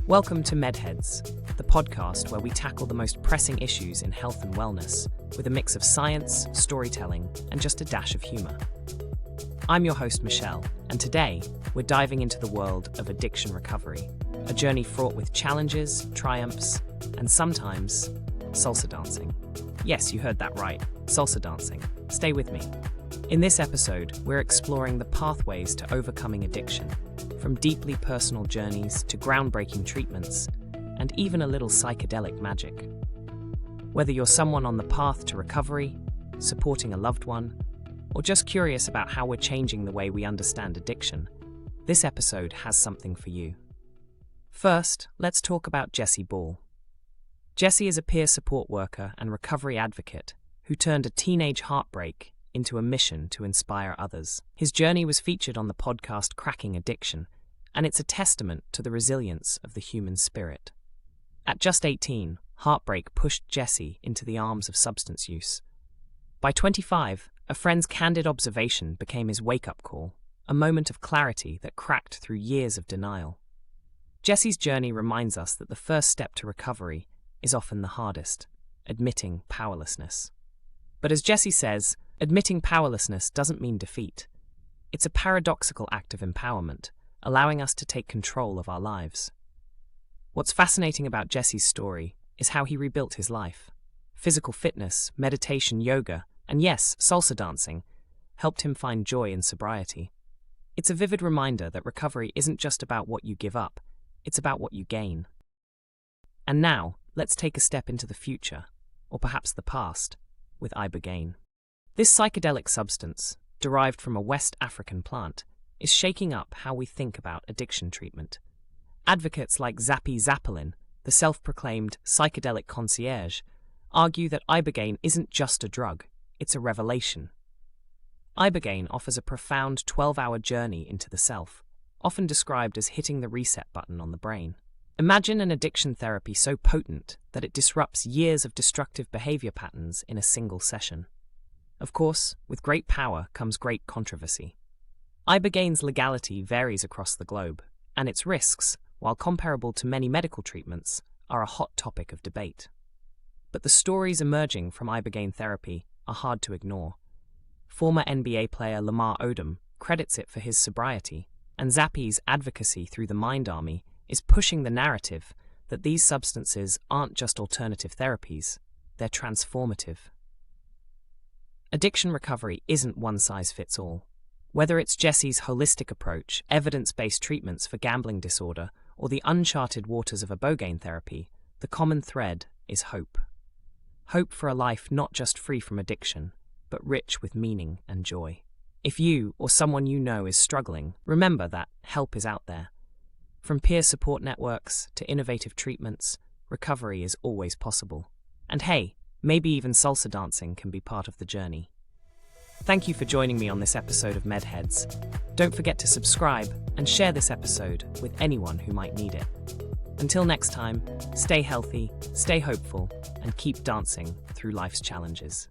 Welcome to MedHeads, the podcast where we tackle the most pressing issues in health and wellness with a mix of science, storytelling, and just a dash of humor. I'm your host, Michelle, and today we're diving into the world of addiction recovery, a journey fraught with challenges, triumphs, and sometimes salsa dancing. Yes, you heard that right, salsa dancing. Stay with me. In this episode, we're exploring the pathways to overcoming addiction, from deeply personal journeys to groundbreaking treatments, and even a little psychedelic magic. Whether you're someone on the path to recovery, supporting a loved one, or just curious about how we're changing the way we understand addiction, this episode has something for you. First, let's talk about Jesse Ball. Jesse is a peer support worker and recovery advocate who turned a teenage heartbreak into a mission to inspire others. His journey was featured on the podcast Cracking Addiction, and it's a testament to the resilience of the human spirit. At just 18, heartbreak pushed Jesse into the arms of substance use. By 25, a friend's candid observation became his wake-up call, a moment of clarity that cracked through years of denial. Jesse's journey reminds us that the first step to recovery is often the hardest, admitting powerlessness. But as Jesse says, admitting powerlessness doesn't mean defeat. It's a paradoxical act of empowerment, allowing us to take control of our lives. What's fascinating about Jesse's story is how he rebuilt his life. Physical fitness, meditation, yoga, and yes, salsa dancing helped him find joy in sobriety. It's a vivid reminder that recovery isn't just about what you give up, it's about what you gain. And now, let's take a step into the future, or perhaps the past, with ibogaine. This psychedelic substance, derived from a West African plant, is shaking up how we think about addiction treatment. Advocates like Zappi Zappalin, the self-proclaimed psychedelic concierge, argue that ibogaine isn't just a drug, it's a revelation. Ibogaine offers a profound 12-hour journey into the self, often described as hitting the reset button on the brain. Imagine an addiction therapy so potent that it disrupts years of destructive behavior patterns in a single session. Of course, with great power comes great controversy. Ibogaine's legality varies across the globe, and its risks, while comparable to many medical treatments, are a hot topic of debate. But the stories emerging from ibogaine therapy are hard to ignore. Former NBA player Lamar Odom credits it for his sobriety, and Zappi's advocacy through the Mind Army is pushing the narrative that these substances aren't just alternative therapies, they're transformative. Addiction recovery isn't one-size-fits-all. Whether it's Jesse's holistic approach, evidence-based treatments for gambling disorder, or the uncharted waters of ibogaine therapy, the common thread is hope. Hope for a life not just free from addiction, but rich with meaning and joy. If you or someone you know is struggling, remember that help is out there. From peer support networks to innovative treatments, recovery is always possible. And hey, maybe even salsa dancing can be part of the journey. Thank you for joining me on this episode of MedHeads. Don't forget to subscribe and share this episode with anyone who might need it. Until next time, stay healthy, stay hopeful, and keep dancing through life's challenges.